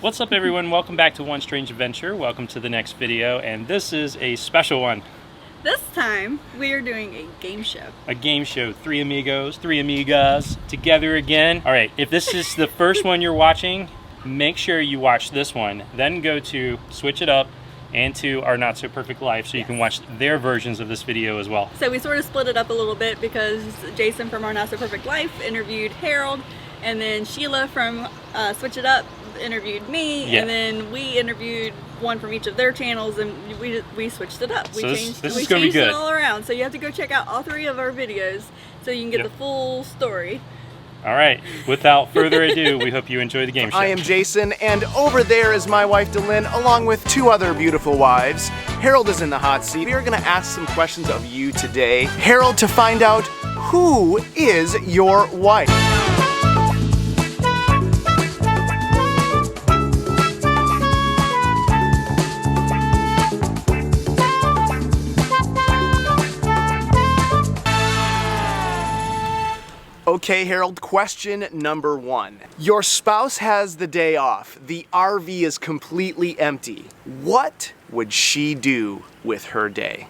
What's up everyone, welcome back to One Strange Adventure. Welcome to the next video, and this is a special one. This time we are doing a game show. A game show, three amigos, three amigas together again. All right, if this is the first one you're watching, make sure you watch this one, then go to Switch It Up and to Our Not So Perfect Life so you can watch their versions of this video as well. So we sort of split it up a little bit because Jason from Our Not So Perfect Life interviewed Harold, and then Sheila from Switch It Up interviewed me, and then we interviewed one from each of their channels, and we switched it up. We changed it all around. So you have to go check out all three of our videos so you can get the full story. All right, without further ado, we hope you enjoy the game show. I am Jason, and over there is my wife Delynn, along with two other beautiful wives. Harold is in the hot seat. We are going to ask some questions of you today, Harold, to find out who is your wife. Okay, Harold, question number one. Your spouse has the day off. The RV is completely empty. What would she do with her day?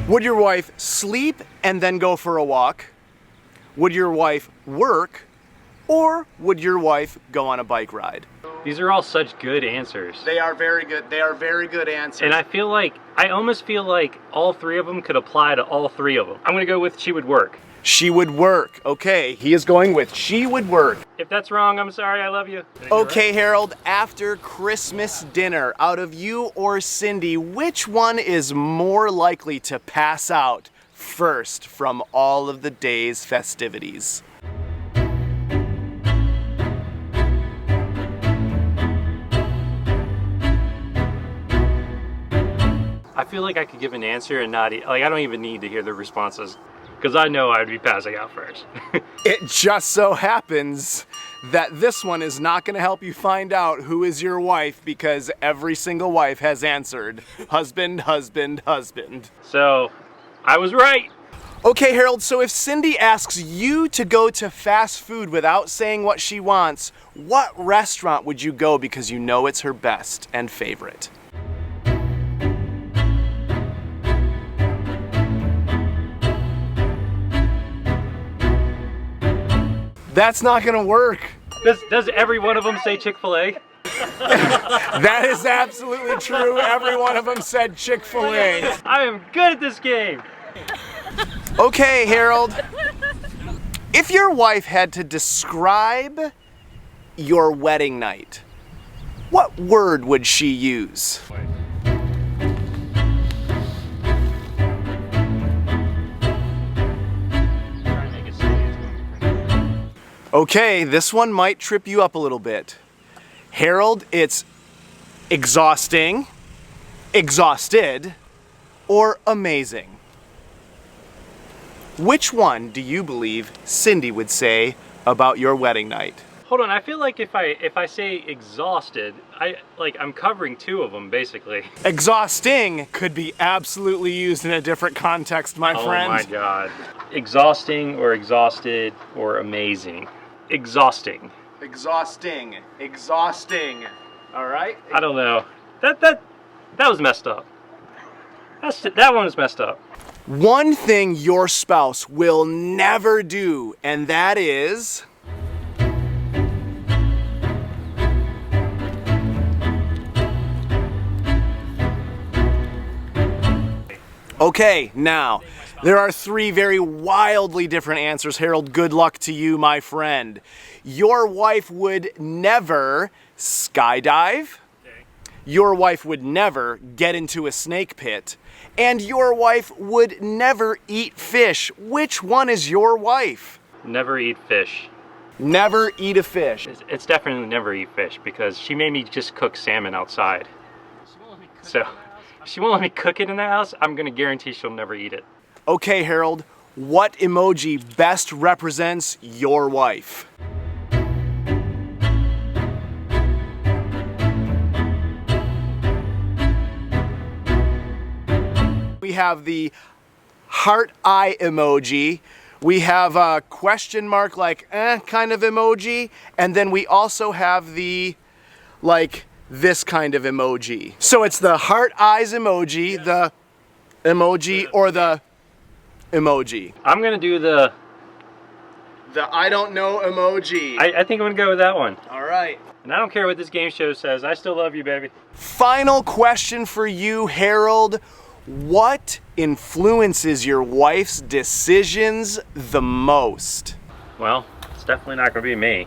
Would your wife sleep and then go for a walk? Would your wife work? Or would your wife go on a bike ride? These are all such good answers. They are very good. They are very good answers. And I almost feel like all three of them could apply to all three of them. I'm gonna go with she would work. She would work. Okay, he is going with she would work. If that's wrong, I'm sorry, I love you. Okay, Harold, after Christmas dinner, out of you or Cindy, which one is more likely to pass out first from all of the day's festivities? I feel like I could give an answer and not, I don't even need to hear the responses, because I know I would be passing out first. It just so happens that this one is not going to help you find out who is your wife, because every single wife has answered husband, husband, husband. So, I was right. Okay, Harold, so if Cindy asks you to go to fast food without saying what she wants, what restaurant would you go because you know it's her best and favorite? That's not gonna work. Does every one of them say Chick-fil-A? That is absolutely true. Every one of them said Chick-fil-A. I am good at this game. Okay, Harold. If your wife had to describe your wedding night, what word would she use? Okay, this one might trip you up a little bit. Harold, it's exhausting, exhausted, or amazing. Which one do you believe Cindy would say about your wedding night? Hold on, I feel like if I say exhausted, I'm covering two of them basically. Exhausting could be absolutely used in a different context, my friend. Oh my God. Exhausting or exhausted or amazing. Exhausting. Exhausting. Exhausting. All right? I don't know. That was messed up. That one was messed up. One thing your spouse will never do, and that is... Okay, now, there are three very wildly different answers. Harold, good luck to you, my friend. Your wife would never skydive. Your wife would never get into a snake pit. And your wife would never eat fish. Which one is your wife? Never eat fish. Never eat a fish. It's definitely never eat fish because she made me just cook salmon outside. So, if she won't let me cook it in the house, I'm gonna guarantee she'll never eat it. Okay, Harold, what emoji best represents your wife? We have the heart eye emoji. We have a question mark like kind of emoji. And then we also have the like this kind of emoji. So it's the heart eyes emoji, the emoji, or the emoji. I'm gonna do the I don't know emoji. I think I'm gonna go with that one. All right. And I don't care what this game show says. I still love you, baby. Final question for you, Harold. What influences your wife's decisions the most? Well, it's definitely not gonna be me.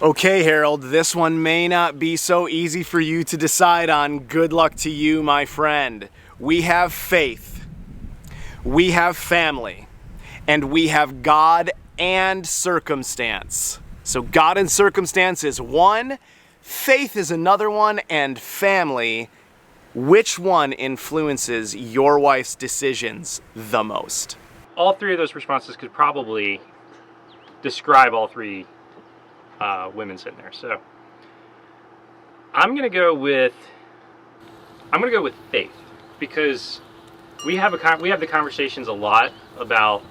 Okay, Harold, this one may not be so easy for you to decide on. Good luck to you, my friend. We have faith, we have family, and we have God and circumstance. So God and circumstance is one, faith is another one, and family. Which one influences your wife's decisions the most? All three of those responses could probably describe all three women sitting there. So I'm gonna go with faith, because we have the conversations a lot about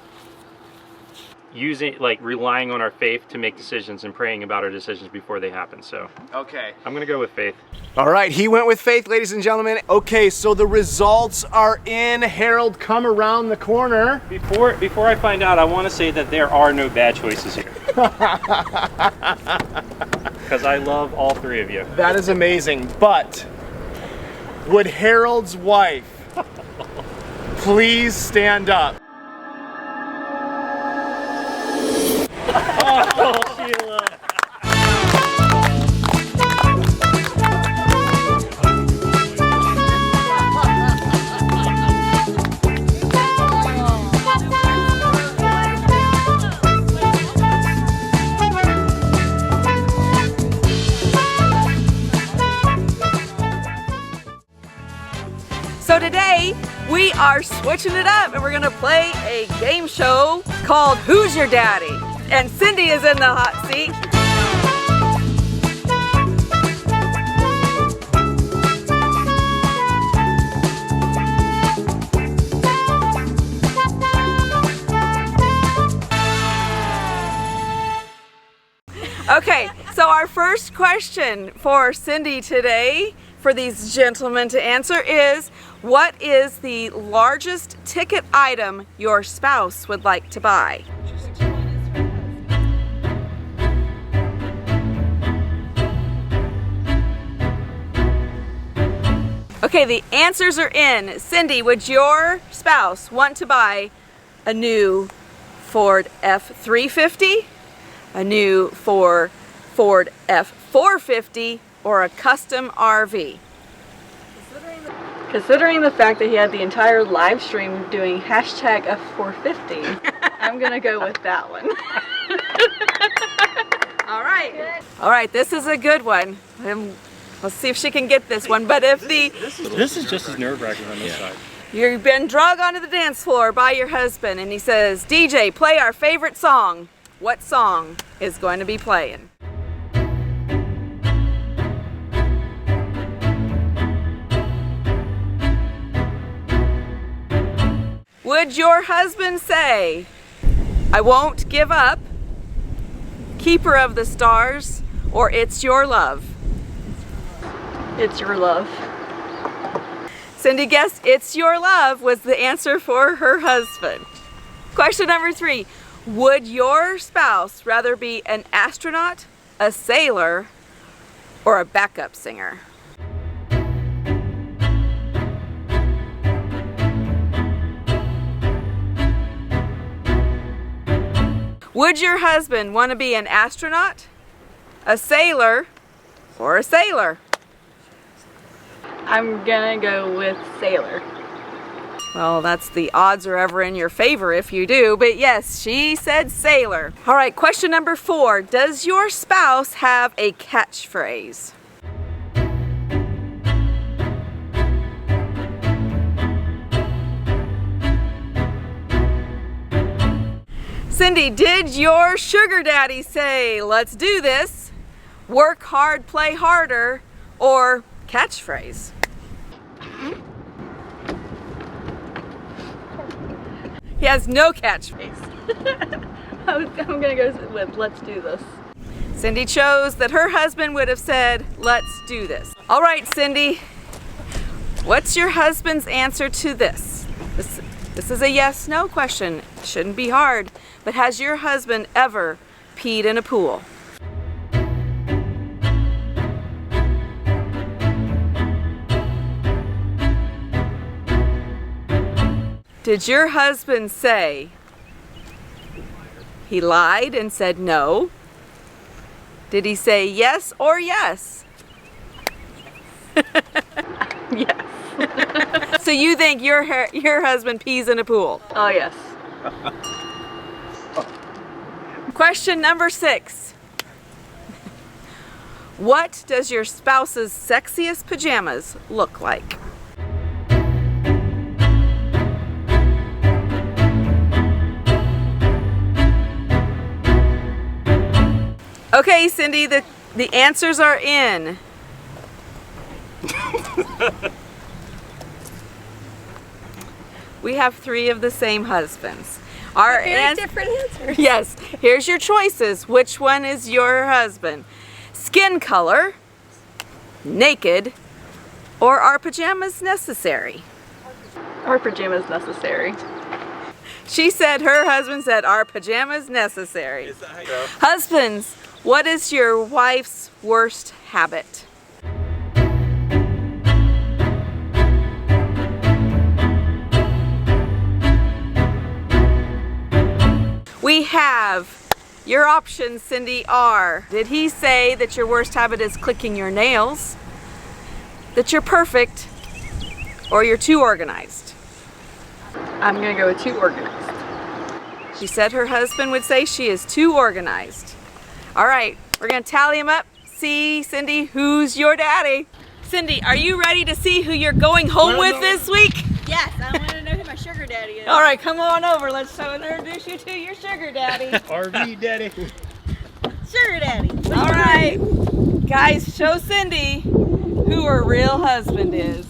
relying on our faith to make decisions and praying about our decisions before they happen. So Okay. I'm gonna go with faith. All right, he went with faith, ladies and gentlemen. Okay, so the results are in. Harold, come around the corner. Before I find out, I want to say that there are no bad choices here. Because I love all three of you. That is amazing, but would Harold's wife please stand up? Oh, Sheila. So today we are switching it up and we're gonna play a game show called Who's Your Daddy? And Cindy is in the hot seat. Okay, so our first question for Cindy today, for these gentlemen to answer, is what is the largest ticket item your spouse would like to buy? Okay, the answers are in. Cindy, would your spouse want to buy a new Ford F-350, a new Ford F-450, or a custom RV? Considering the fact that he had the entire live stream doing hashtag F450, I'm gonna go with that one. All right. All right, this is a good one. Let's see if she can get this one. But if This is just as nerve-wracking on this side. you've been drug onto the dance floor by your husband and he says, DJ, play our favorite song, what song is going to be playing? Would your husband say, I won't give up, Keeper of the Stars, or It's Your Love? It's Your Love. Cindy guessed It's Your Love was the answer for her husband. Question number 3. Would your spouse rather be an astronaut, a sailor, or a backup singer? Would your husband want to be an astronaut, a sailor, or a sailor? I'm gonna go with Sailor. Well, that's the odds are ever in your favor if you do, but yes, she said sailor. All right, question number 4. Does your spouse have a catchphrase? Cindy, did your sugar daddy say, let's do this, work hard, play harder, or catchphrase? He has no catchphrase. I'm gonna go with let's do this. Cindy chose that her husband would have said, let's do this. All right, Cindy, what's your husband's answer to this? This is a yes-no question. Shouldn't be hard, but has your husband ever peed in a pool? Did your husband say he lied and said no? Did he say yes or yes? Yes. So you think your husband pees in a pool? Oh yes. Question number 6. What does your spouse's sexiest pajamas look like? Okay, Cindy, the answers are in. We have 3 of the same husbands. Our different answers. Yes, here's your choices. Which one is your husband? Skin color, naked, or are pajamas necessary? Our pajamas necessary. She said her husband said, are pajamas necessary? Husbands, what is your wife's worst habit? We have your options, Cindy, are: did he say that your worst habit is clicking your nails, that you're perfect, or you're too organized? I'm gonna go with too organized. She said her husband would say she is too organized. All right, we're gonna tally them up. See, Cindy, who's your daddy? Cindy, are you ready to see who you're going home with this week? Yes, I want to know who my sugar daddy is. All right, come on over. Let's introduce you to your sugar daddy. RV daddy. Sugar daddy. All right, guys, show Cindy who her real husband is.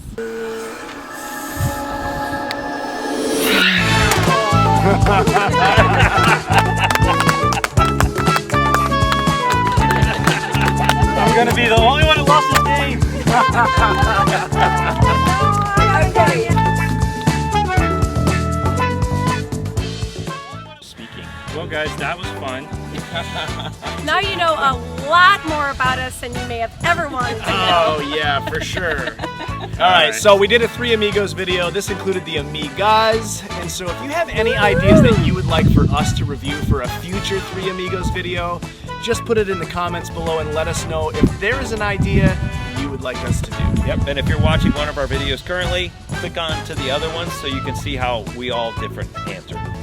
I'm gonna be the only one who lost this game. Speaking. Well, guys, that was fun. Now you know a lot more about us than you may have ever wanted to know. Oh yeah, for sure. All right, so we did a 3 Amigos video. This included the Amigas, and so if you have any ideas that you would like for us to review for a future 3 Amigos video, just put it in the comments below and let us know if there is an idea you would like us to do. Yep, and if you're watching one of our videos currently, click on to the other ones so you can see how we all answered differently.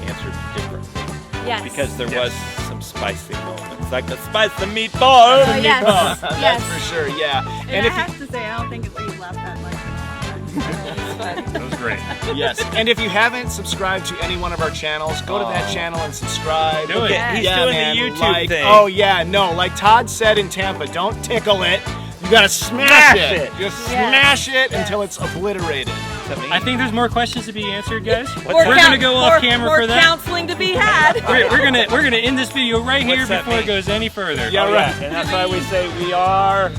Yes. Because there was some spicy moments, like the spicy meatball. Yes. That's Yes. for sure, yeah. And I if have to say, I don't think we've laughed that much. That was great. yes, and if you haven't subscribed to any one of our channels, go to that channel and subscribe. Do it. He's Yeah, doing man, the YouTube like, thing. Oh yeah, no, like Todd said in Tampa, don't tickle it. You gotta smash it. Just smash it until it's obliterated. I think there's more questions to be answered, guys. More We're gonna go off camera more for that. counseling to be had. We're gonna end this video right here What's that before it mean? goes any further. Yeah, Oh, right. and that's why we say we are